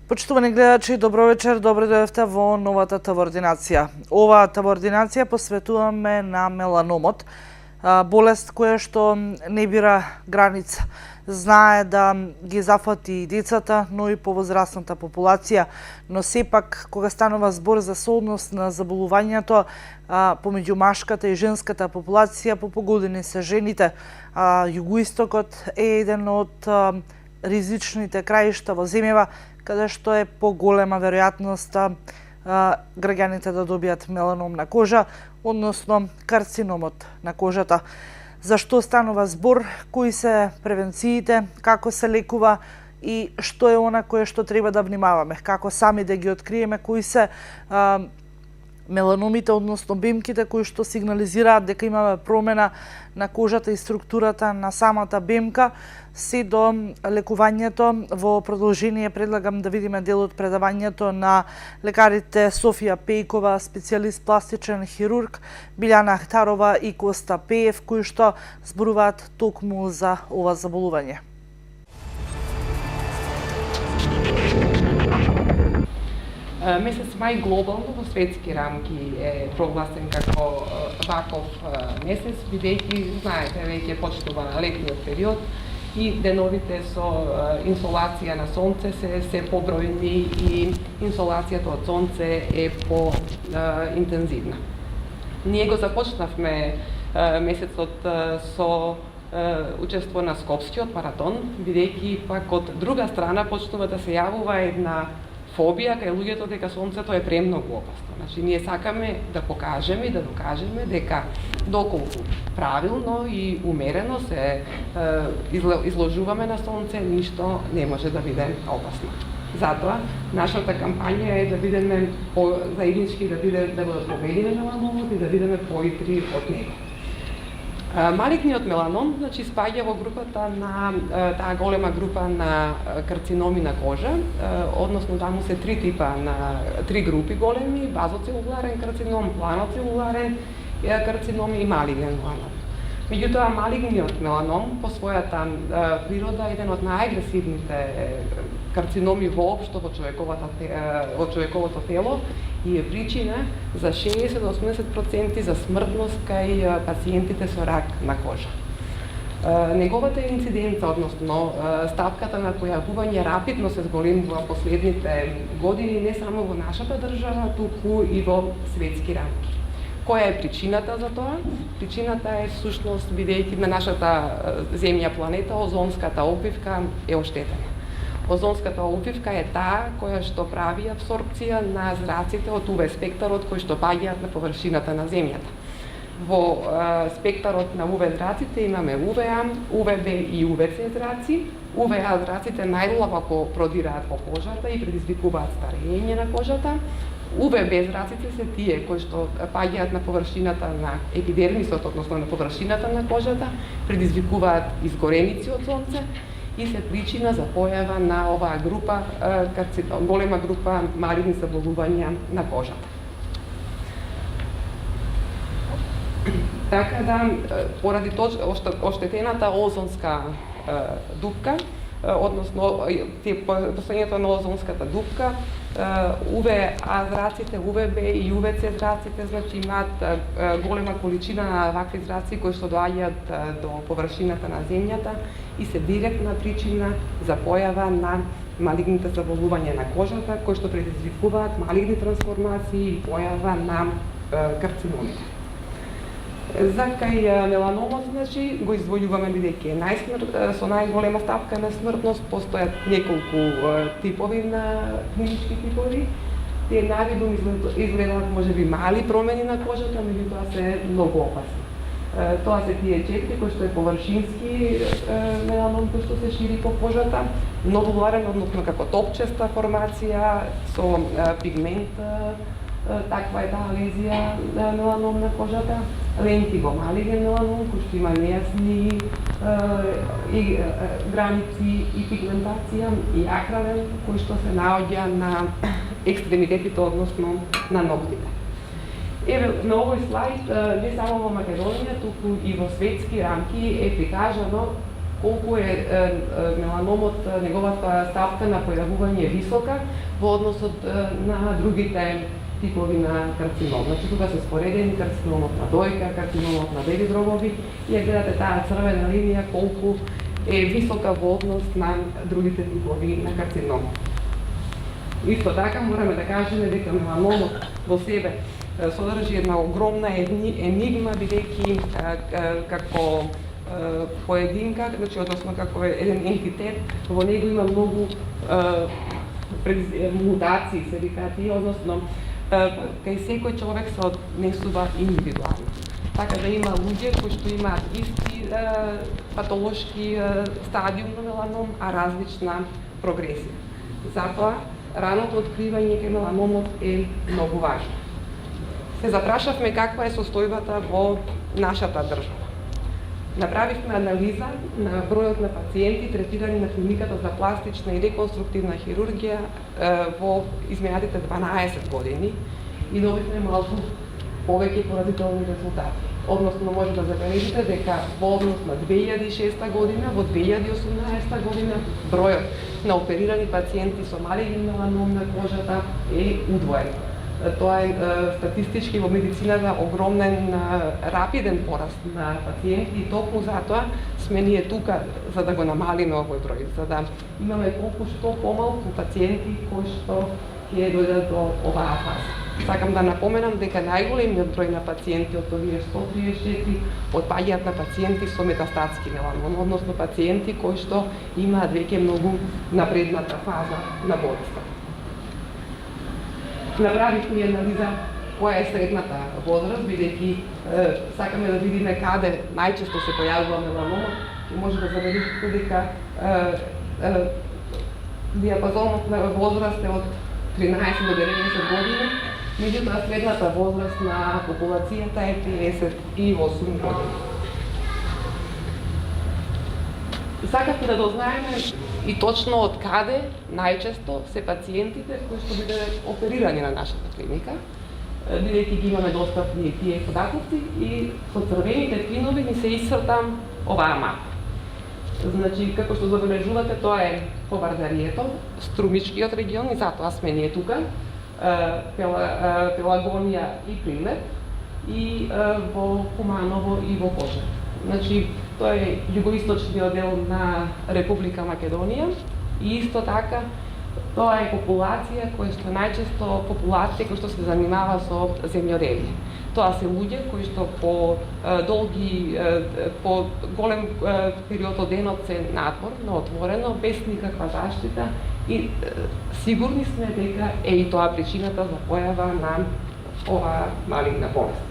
Почитувани гледачи, добро вечер, добре дојдовте во новата ТВ-ординација. Оваа ТВ-ординација посветуваме на меланомот, болест која што не бира граница. Знае да ги зафати и децата, но и повозрасната популација, но сепак кога станува збор за соодност на заболувањето помеѓу машката и женската популација, попогодени се жените. Југоистокот е еден од ризичните краишта во земјава каде што е поголема веројатност граѓаните да добијат меланом на кожа, односно карциномот на кожата. За што станува збор, кои се превенциите, како се лекува и што е она кое што треба да внимаваме, како сами да ги откриеме, кои се меланомите, односно бемките кои што сигнализираат дека имаме промена на кожата и структурата на самата бемка, се до лекувањето. Во продолжение предлагам да видиме дел од предавањето на лекарите Софија Пејкова, специјалист пластичен хирург, Билјана Ахтарова и Коста Пеев, кои што зборуваат токму за ова заболување. Месец мај глобално во светски рамки е прогласен како ваков месец, бидејќи, знаете, веќе почнува летниот период и деновите со инсолација на сонце се побројни и инсолацијата од сонце е по-интензивна. Ние го започнавме месецот со учество на Скопскиот маратон, бидејќи пак од друга страна почнува да се јавува една фобија кај луѓето дека сонцето е премногу опасно. Значи, ние сакаме да покажеме и да докажеме дека доколку правилно и умерено се изложуваме на сонце, ништо не може да биде опасно. Затоа, нашата кампања е да бидеме заеднички, да бъдат победени меланомот и да бидеме поитри од него. Малигниот меланом, значи, спаѓа во групата на таа голема група на карциноми на кожа, односно таму се три групи големи: базоцелуларен карцином, планоцелуларен карцином и малиген меланом. Меѓутоа, малигниот меланом по својата природа е еден од најагресивните карциноми воопшто во човековото тело и е причина за 60-80% за смртност кај пациентите со рак на кожа. Неговата инциденца, односно ставката на појавување рапидно се зголемува последните години не само во нашата држава, туку и во светски рамки. Која е причината за тоа? Причината е всушност бидејќи на нашата земја планета озонската обвивка е оштетена. Озонската обвивка е таа која што прави апсорбција на зраците од УВ спектарот кои што паѓаат на површината на земјата. Во спектарот на УВ зраците имаме УВА, УВБ и УВЦ зраци. УВА зраците најдлабоко продираат во кожата и предизвикуваат старење на кожата. УВБ зраците се тие кои што паѓаат на површината на епидермисот, односно на површината на кожата, предизвикуваат изгореници од сонце и се причина за појава на оваа група, голема група малигни заболувања на кожата. Така да, поради оштетената озонска дупка, односно постојањето на озонската дупка, УВА зраците, УВБ и УВЦ зраците, значи, имаат голема количина на вакви зраци кои што доаѓаат до површината на земјата и се директна причина за појава на малигните заболувања на кожата, кои што предизвикуваат малигни трансформации и појава на карциномите. За кај меланомот, значи, го издвојуваме бидејќи е со најголема ставка на смртност. Постојат неколку типови на клинички типови. Тие навидум изгледаат можеби мали промени на кожата, меѓутоа се многу опасни. Тоа се тие 4 кои што е површински меланом кој што се шири по кожата, нодуларен, односно како топчеста формација со пигмент. Таква е таа лезија меланом на кожата, лентиго малиген меланом, кој што има нејасни граници и пигментација, и акравен, кој што се наоѓа на екстремитетите, односно на ноктите. Еве, на овој слайд, не само во Македонија, туку и во светски рамки е прикажано колку е меланомот, неговата стапка на појавување висока во однос на другите типови на карцином. Значи, тука се споредени карциномот на дојка, карциномот на бели дробови и ја гледате таа црвена линија колку е висока во однос на другите типови на карцином. Исто така мораме да кажеме дека меланомот во себе содржи една огромна енигма, бидејќи како поединка, значи односно како еден ентитет, во него има многу мутации, се викаат, односно кај секој човек се однесува индивидуално. Така да има луѓе кои што имаат исти патолошки стадиум на меланом, а различна прогресија. Затоа, раното откривање кај меланомот е многу важно. Се запрашавме каква е состојбата во нашата држава. Направивме анализа на бројот на пациенти третирани на клиниката за пластична и реконструктивна хирургија во изминатите 12 години и добивме малку повеќе поразителни резултати. Односно може да забележите дека во однос на 2006 година, во 2018 година бројот на оперирани пациенти со малиген меланом на кожата е удвоен. Тоа е статистички во медицината огромен рапиден пораст на пациенти и токму затоа сме ние тука за да го намалиме овој број, за да имаме колку што помалку пациенти кои што ќе дојдат до оваа фаза. Сакам да напоменам дека најголемиот број на пациенти од овие 134 отпаѓаат на пациенти со метастатски меланом, односно пациенти кои што имаат веќе многу напредната фаза на болеста. Направивме анализа која е средната возраст, бидејќи сакаме да видиме каде најчесто се појавува меланомот и може да забележите дека диапазонот на возраст е од 13 до 90 години, меѓутоа средната возраст на популацијата е 58 години. Сакавме да дознаеме и точно од каде најчесто се пациентите кои што бидат оперирани на нашата клиника, бидејќи ги имаме достапни тие податоци и со црвените клинови ни се исцрта оваа мапа. Значи, како што забележувате, тоа е Повардарието, Струмичкиот регион и затоа сме ние тука, Пелагонија и Прилеп и во Куманово и во Кожа. Значи, тоа е југоисточниот дел на Република Македонија и исто така тоа е популација која што најчесто популација која што се занимава со земјоделие. Тоа се луѓе кои што по голем период од денот се надвор, на отворено, без никаква заштита и сигурни сме дека е и тоа причината за појава на оваа малигна болест.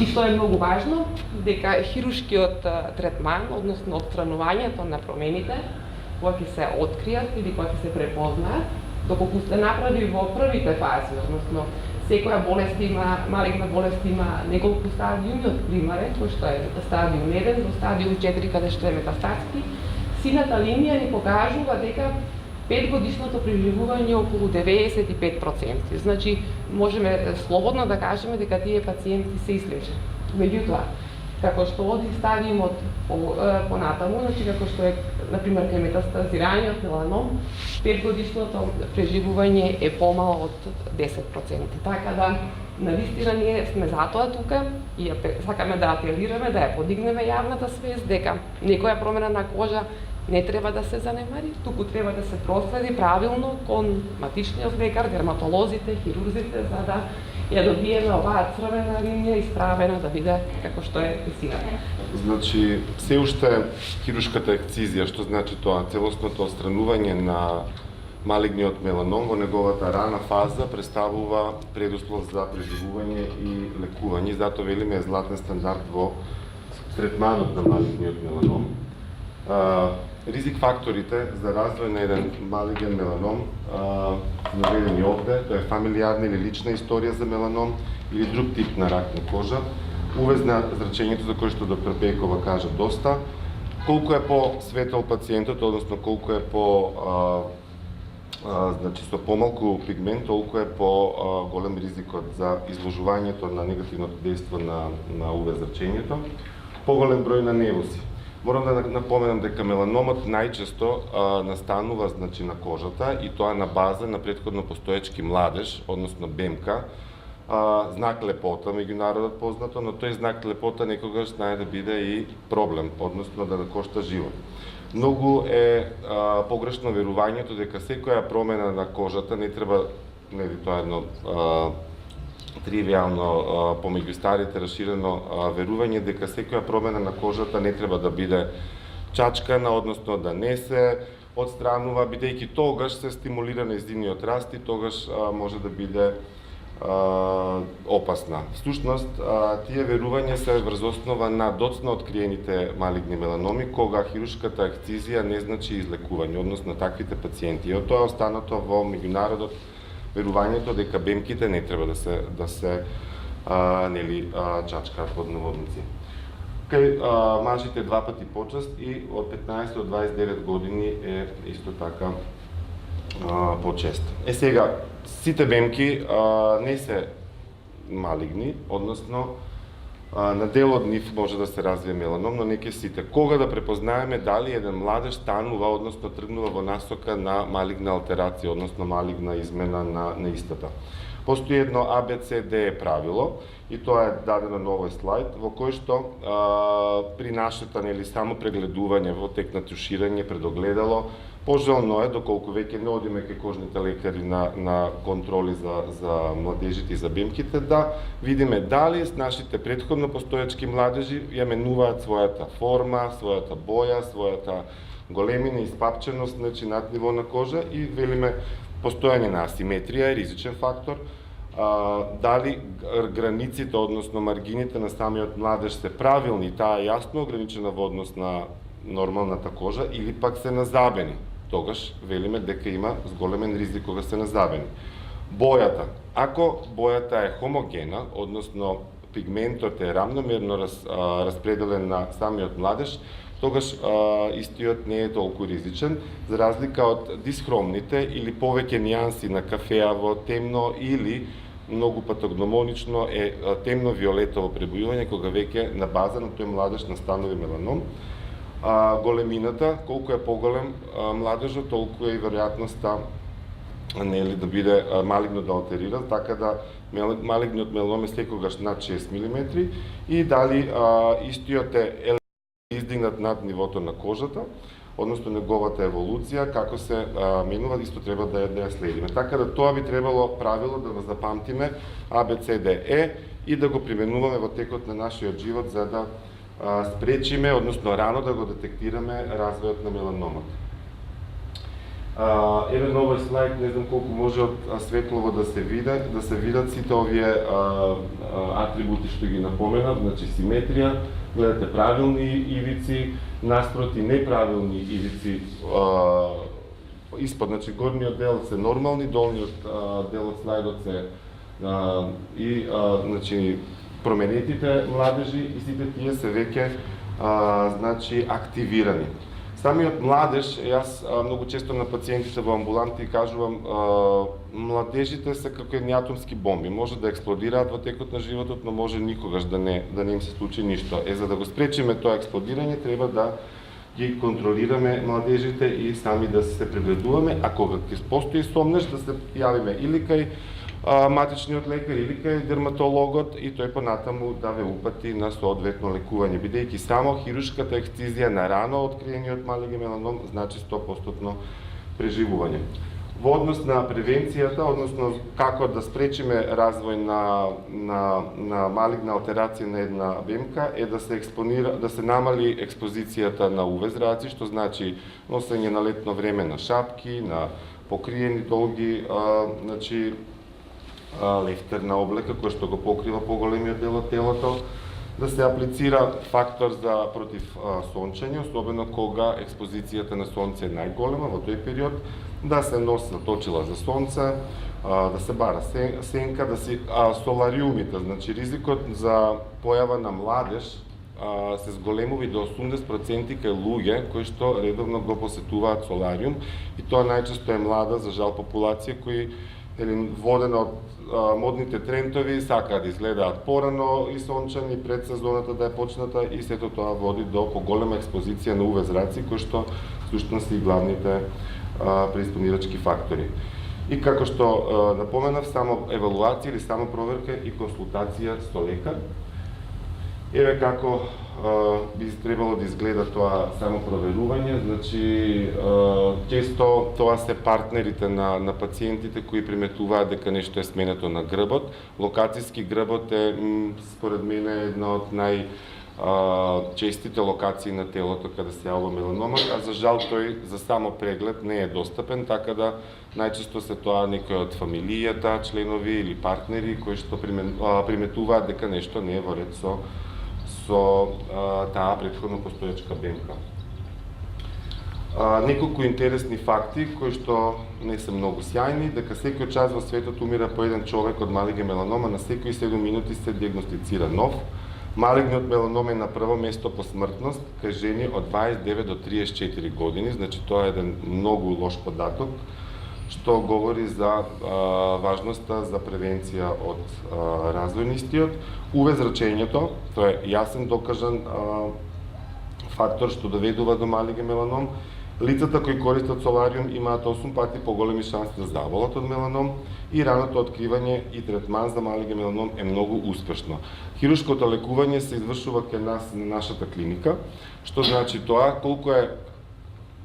И што е многу важно, дека хирушкиот третман, односно отстранувањето на промените, кога ќе се откријат или кога ќе се препознаат, доколку се направи во првите фази, односно секоја болест има, малигна болест има неколку стадиуми од примарен, кој што е стадиум 1 до стадиум 4 каде што е метастатски, сината линија ни покажува дека 5-годишното преживување е околу 95%. Значи, можеме слободно да кажеме дека тие пациенти се излечени. Меѓутоа, како што оди стадиумот понатаму, значи како што е, например, кај метастазираниот меланом, 5-годишното преживување е помало од 10%. Така да, навистина ние сме затоа тука и сакаме да апелираме, да ја подигнеме јавната свест, дека некоја промена на кожа не треба да се занемари, туку треба да се проследи правилно кон матичниот лекар, дерматолозите, хирурзите, за да ја добиеме оваа црвена линија исправена да биде како што е висината. Значи, се уште хирушката ексцизија, што значи тоа, целосното отстранување на малигниот меланом во неговата рана фаза представува предуслов за преживување и лекување, затоа велиме златен стандард во третманот на малигниот меланом. Ризик факторите за развој на еден малиген меланом наведени овде, тоа е фамилијарна или лична историја за меланом или друг тип на рак на кожа, увез на зрачењето за кое што доктор Пејкова кажа доста, колку е по-светел пациентот, односно колку е значи со помалку пигмент, толку е по-голем ризикот за изложувањето на негативното дејство на УВ зрачењето, поголем број на невози. Морам да напоменам дека меланомот најчесто настанува на кожата и тоа на база на претходно постоечки младеж, односно БМК, знак лепота меѓу народот познато, но тој знак лепота некогаш знае да биде и проблем, односно да кошта живот. Многу е погрешно верувањето дека секоја промена на кожата не треба, нели тоа едно тривијално помеѓу старите расширено верување дека секоја промена на кожата не треба да биде чачкана, односно да не се отстранува, бидејќи тогаш се стимулира нејзиниот раст и тогаш може да биде опасна. Всушност, тие верувања се врз основа на доцна откриените малигни меланоми, кога хируршката ексцизија не значи излекување, односно на таквите пациенти. И од тоа останато во меѓународот верувањето дека бемките не треба да се чачкаат под наводници. Кај мажите 2 пати почест и од 15 до 29 години е исто така почест. Сега, сите бемки не се малигни, односно на дел од нив може да се развие меланом, но не ке сите. Кога да препознаеме дали еден младеж станува, односно тргнува во насока на малигна алтерација, односно малигна измена на истата. Постои едно ABCD правило, и тоа е дадено на овој слайд, во кој што при нашата само прегледување во тек на туширање пред огледало, пожелно е, доколку веќе не одиме кај кожните лекари на контроли за младежите и за бемките, да видиме дали нашите претходно постоечки младежи ја менуваат својата форма, својата боја, својата големина и спапченост, над ниво на кожа, и велиме постојање на асиметрија е ризичен фактор, дали границите, односно маргините на самиот младеж се правилни, таа е јасно ограничена во однос на нормалната кожа, или пак се назабени. Тогаш велиме дека има зголемен ризик кога се назабени. Бојата. Ако бојата е хомогена, односно пигментот е рамномерно распределен на самиот младеж, тогаш истиот не е толку ризичен, за разлика од дисхромните или повеќе нијанси на кафеаво, темно или многу патогномонично е темно-виолетово пребојување, кога веќе на база на тој младеж настанува меланом. Големината, колку е поголем младежот, толку е и веројатноста да биде малигно да алтерира, така да малигниот меланом е секогаш над 6 мм и дали истиот е издигнат над нивото на кожата, односно неговата еволуција, како се менува, исто треба да ја следиме. Така да тоа би требало правило да го запамтиме ABCDE и да го применуваме во текот на нашиот живот за да спречиме, односно рано да го детектираме развојот на меланомот. Еден овој слайд, не знам колку може од светлово да се видат сите овие атрибути што ги напоменав, значи симетрија, гледате правилни ивици, наспроти неправилни ивици испод, значи горниот дел се нормални, долниот дел од слайдот се значи променетите младежи и сите тие се веќе значи активирани. Самиот младеж, јас многу често на пациентите во амбуланти кажувам, младежите се како едни атомски бомби, може да експлодираат во текот на животот, но може никогаш да не им се случи ништо. За да го спречиме тоа експлодирање, треба да ги контролираме младежите и сами да се прегледуваме, а кога ќе постои сомнеш да се јавиме или кај матичниот лекар или кај дерматологот и тој понатаму да ве упати на соодветно лекување, бидејќи само хируршката ексцизија на рано откриениот малиген меланом значи 100% преживување. Во однос на превенцијата, односно како да спречиме развој на малигна алтерација на една БМК е да се да се намали експозицијата на UV зраци, што значи носење на летно време на шапки, на покриени долги, значи лефтерна облека која што го покрива поголемиот дел од телото, да се аплицира фактор за против сончење, особено кога експозицијата на сонце е најголема во тој период, да се носат очила за сонце, да се бара сенка, да се солариумите, значи ризикот за појава на младеж се зголемува и до 80% кај луѓе кои што редовно го посетуваат солариум и тоа најчесто е млада, за жал, популација кои воден од модните трендови, сакаат да изгледаат порано и сончани пред сезоната да е почната и сето тоа води до поголема експозиција на UV зраци, кои што всушност се и главните преиспонирачки фактори. И како што напоменав, само евалуација или само проверка и консултација со лекар. Еве како би требало да изгледа тоа само проверување, значи често тоа се партнерите на пациентите кои приметуваат дека нешто е сменето на грбот. Локацијски грбот е според мене една од честите локации на телото каде се јавува меланомат, а за жал тој за само преглед не е достапен, така да најчесто се тоа некои од фамилијата, членови или партнери кои што приметуваат дека нешто не е во ред со таа претходно постоечка БМК. Неколку интересни факти кои што не се многу сјајни, дека секој час во светот умира по еден човек од малиген меланома, на секои 7 минути се диагностицира нов. Малигниот меланом е на прво место по смртност кај жени од 29 до 34 години, значи тоа е еден многу лош податок, што говори за важноста за превенција од развој на истиот. UV зрачењето, тоа е јасен докажан фактор што доведува до малиген меланом. Лицата кои користат солариум имаат 8 пати поголеми шанси да заболат од меланом и раното откривање и третман за малиген меланом е многу успешно. Хируршкото лекување се извршува кај нас на нашата клиника, што значи тоа колку е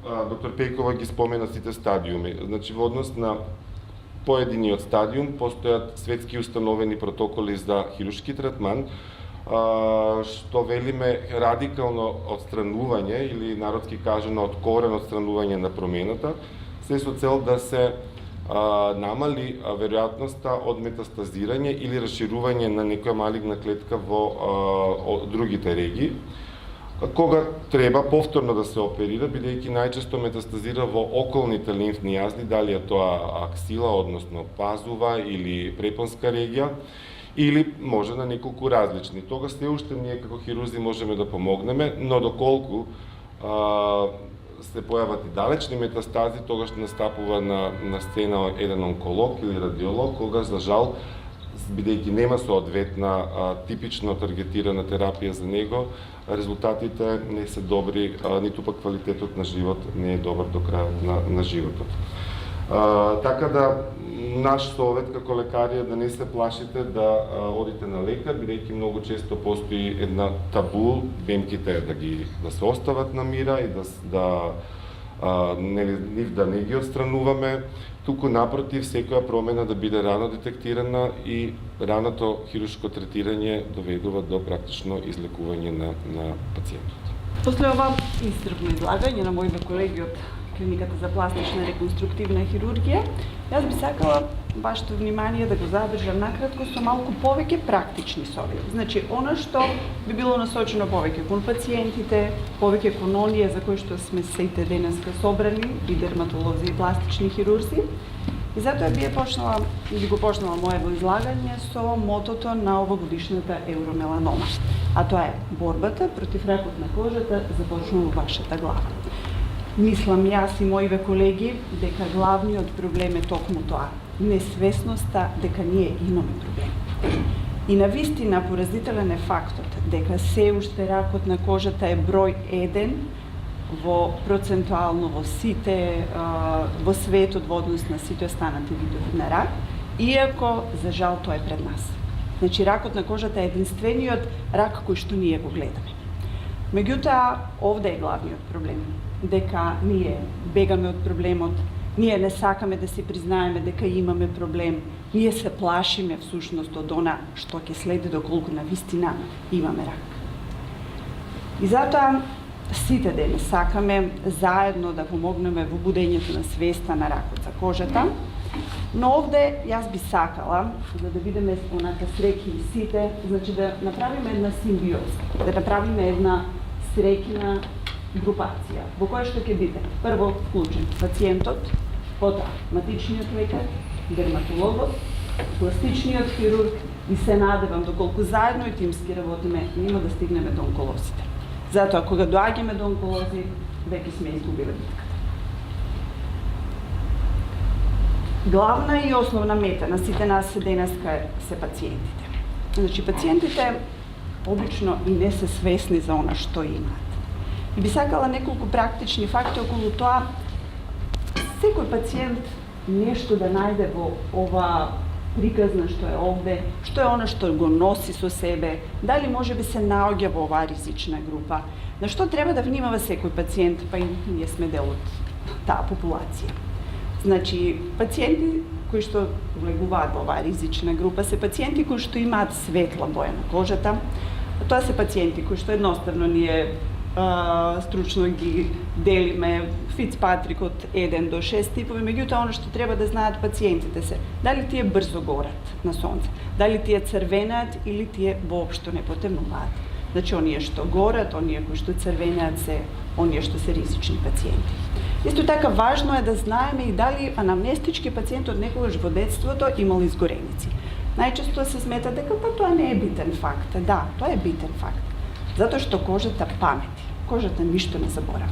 доктор Пејкова ги спомена сите стадиуми. Значи во однос на поединиот стадиум постојат светски установени протоколи за хируршки третман, што велиме радикално отстранување или народски кажано од корен отстранување на промената, се со цел да се намали веројатноста од метастазирање или расширување на некоја малигна клетка во другите регии. Кога треба повторно да се оперира, бидејќи најчесто метастазира во околните лимфни јазди, дали е тоа аксила, односно пазува или препонска регија, или може на неколку различни. Тога се уште ние како хирурзи можеме да помогнеме, но доколку се појават и далечни метастази, тогаш настапува на сцена еден онколог или радиолог, кога за жал, бидејќи нема соодветна типично таргетирана терапија за него, резултатите не се добри, ниту пак квалитетот на живот не е добар до крајот на животот. Така да, наш совет како лекари е да не се плашите да одите на лекар, бидејќи многу често постои една табу, БМК-те да се остават на мира и нив да не ги отстрануваме, туку напротив секоја промена да биде рано детектирана и раното хируршко третирање доведува до практично излекување на пациентот. После ова исцрпно излагање на моите колеги од Клиниката за пластична реконструктивна хирургија, јас би сакала вашето внимание да го задржам накратко со малку повеќе практични совети. Значи, она што би било насочено повеќе кон пациентите, повеќе кон оние за кои што сме сите денеска собрани, и дерматолози и пластични хирурзи. И затоа би го почнала моето излагање со мотото на овогодишната Евромеланома. А тоа е: борбата против ракот на кожата започнува во вашата глава. Мислам јас и моите колеги дека главниот проблем е токму тоа, несвесноста дека ние имаме проблем. И навистина поразителен е фактот дека се уште ракот на кожата е број 1 процентуално во сите во светот во однос на сите останати видови на рак, иако за жал тоа е пред нас. Значи ракот на кожата е единствениот рак кој што ние го гледаме. Меѓутоа, овде е главниот проблем, дека ние бегаме од проблемот, ние не сакаме да си признаеме дека имаме проблем, ние се плашиме всушност од она што ќе следи доколку навистина имаме рак. И затоа сите дени сакаме заедно да помогнеме во будењето на свеста на ракот за кожата, но овде јас би сакала, за да бидеме онака среќни сите, значи да направиме една симбиоза, да направиме една среќна групација, во која што ќе биде прво вклучен пациентот, потоа матичниот лекар, дерматологот, пластичниот хирург и се надевам доколку заедно и тимски работиме, нема да стигнеме до онколозите. Затоа кога доаѓаме до онколози, веќе сме изгубили битката. Главна и основна мета на сите нас денеска се пациентите. Значи, пациентите обично и не се свесни за она што имаат. И би сакала неколку практични факти околу тоа, секој пациент нешто да најде во ова приказна што е овде, што е она што го носи со себе, дали може би се наоѓа во оваа ризична група, на што треба да внимава секој пациент, па и ние сме дел од таа популација. Значи, пациенти кои што влегуваат во оваа ризична група се пациенти кои што имаат светла боја на кожата. Тоа се пациенти кои што едноставно ние стручно ги делиме Фицпатрик од 1 до 6 типови, меѓутоа оно што треба да знаат пациентите се дали тие брзо горат на сонце, дали тие црвенаат или тие воопшто не потемнуваат. Значи, оние што горат, оние кои што црвенаат се оние што се ризични пациенти. Исто така важно е да знаеме и дали анамнестички пациент од некогаш во детството имал изгореници. Најчесто се смета дека па тоа не е битен факт. Да, тоа е битен факт. Затоа што кожата памети, кожата ништо не заборава.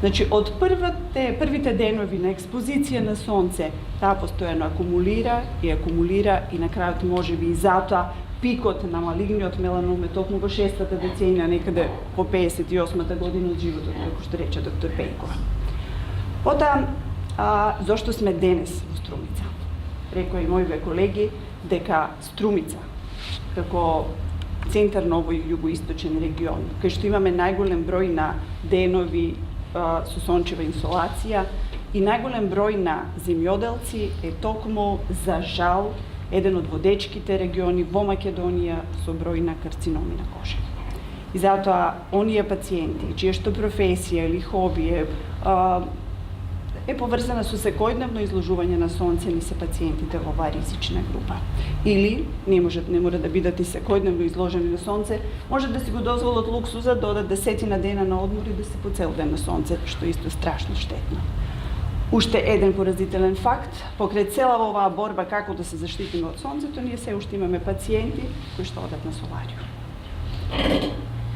Значи, од првите денови на експозиција на сонце, таа постојано акумулира и на крајот може би и затоа пикот на малигниот меланом е токму во 6-та деценија, некаде по 58-та година од животот, како што рече доктор Пејкова. Потоа, зошто сме денес во Струмица? Рекоа и моите колеги дека Струмица, како центар на овој југоисточен регион, кај што имаме најголем број на денови со сончева инсолација и најголем број на земјоделци, е токму, за жал, еден од водечките региони во Македонија со број на карциноми на кожа. И затоа, оние пациенти, чија што професија или хоби е поврзана со секојдневно изложување на сонце, ни се пациентите во оваа ризична група. Или не мора да бидат и секојдневно изложени на сонце, може да си го дозволат луксуза да одат 10 дена на одмор и да се по цел ден на сонце, што исто страшно штетно. Уште еден поразителен факт, покрај цела оваа борба како да се заштитиме од сонцето, ние се уште имаме пациенти кои што одат на солариум.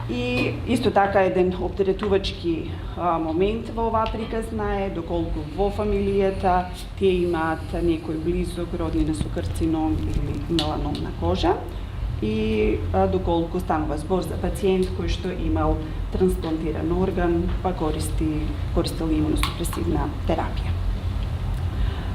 И исто така еден оптеретувачки момент во оваа приказна е доколку во фамилијата тие имаат некој близок роднина со карцином или меланом на кожа и доколку станува збор за пациент кој што имал трансплантиран орган, па користел имуносупресивна терапија.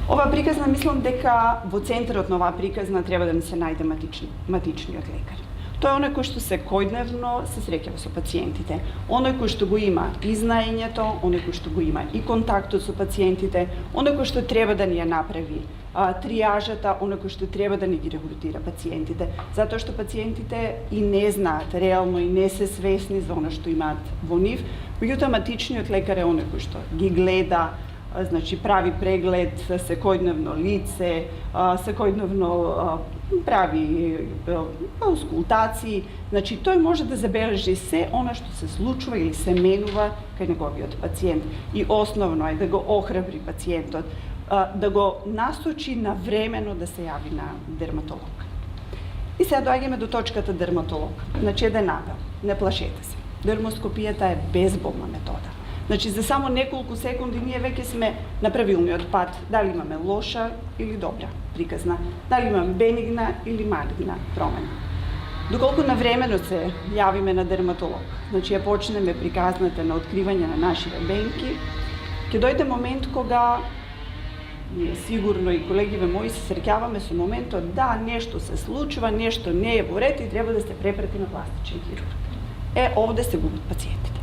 Оваа приказна, мислам дека во центарот на оваа приказна треба да не се најде матичниот лекар. Тоа е оној кој што секојдневно се среќава со пациентите, оној кој што го има и знаењето, оној кој што го има и контактот со пациентите, оној кој што треба да ни ја направи триажата, оној кој што треба да ни ги регрутира пациентите, затоа што пациентите и не знаат реално и не се свесни за она што имаат во нив, меѓутоа матичниот лекар е оној кој што ги гледа, значи прави преглед, секојдневно лице, секојдневно прави аускултации, значи тој може да забележи се она што се случува или се менува кај неговиот пациент. И основно е да го охрабри пациентот, да го насочи навремено да се јави на дерматолог. И сега доаѓаме до точката дерматолог. Значи еден апел, не плашете се. Дермоскопијата е безболна метода. Значи, за само неколку секунди ние веќе сме на правилниот пат, дали имаме лоша или добра приказна, дали имаме бенигна или малигна промена. Доколку навремено се јавиме на дерматолог, значи ја почнеме приказната на откривање на нашите бенки, ќе дојде момент кога ние сигурно и колегиве мои се среќаваме со моментот да нешто се случува, нешто не е во ред и треба да се препрати на пластичен хирург. Овде се губат пациентите.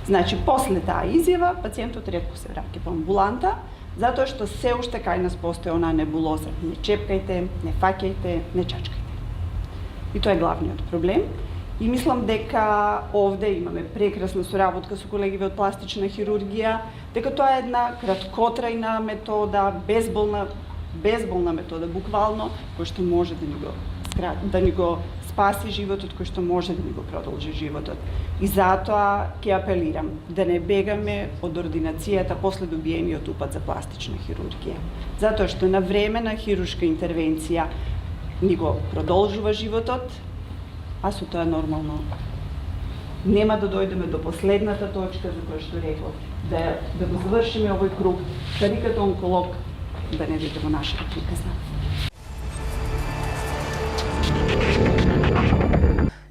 Значи, после таа изјава, пациентот ретко се враќа по амбуланта, затоа што се уште кај нас постои онаа небулоза. Не чепкајте, не фаќајте, не чачкајте. И тоа е главниот проблем. И мислам дека овде имаме прекрасна соработка со колегиве од пластична хирургија, дека тоа е една краткотрајна метода, безболна метода, буквално, која што може да ни го спаси животот, кој што може да ни го продолжи животот. И затоа ќе апелирам да не бегаме од ординацијата после добиениот упат за пластична хирургија. Затоа што навремена хируршка интервенција ни го продолжува животот, а со тоа нормално нема да дојдеме до последната точка за која што реков, да го завршиме овој круг, дали като онколог да не биде во нашата приказна.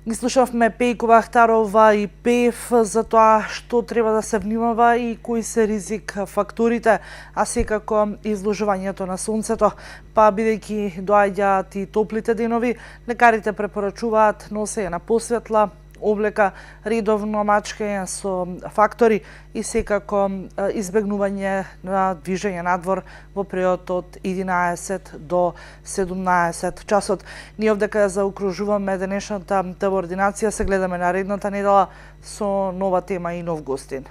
Ги слушавме Пејко Вахтарова и Пев за тоа што треба да се внимава и кои се ризик факторите, а секако изложувањето на сонцето, па бидејќи доаѓаат и топлите денови, лекарите препорачуваат носење на посветла облека, редовно мачкање со фактори и секако избегнување на движење надвор во период од 11 до 17 часот. Ние овде каде заокружуваме денешната ТВ ординација, се гледаме наредната недела со нова тема и нов гостин.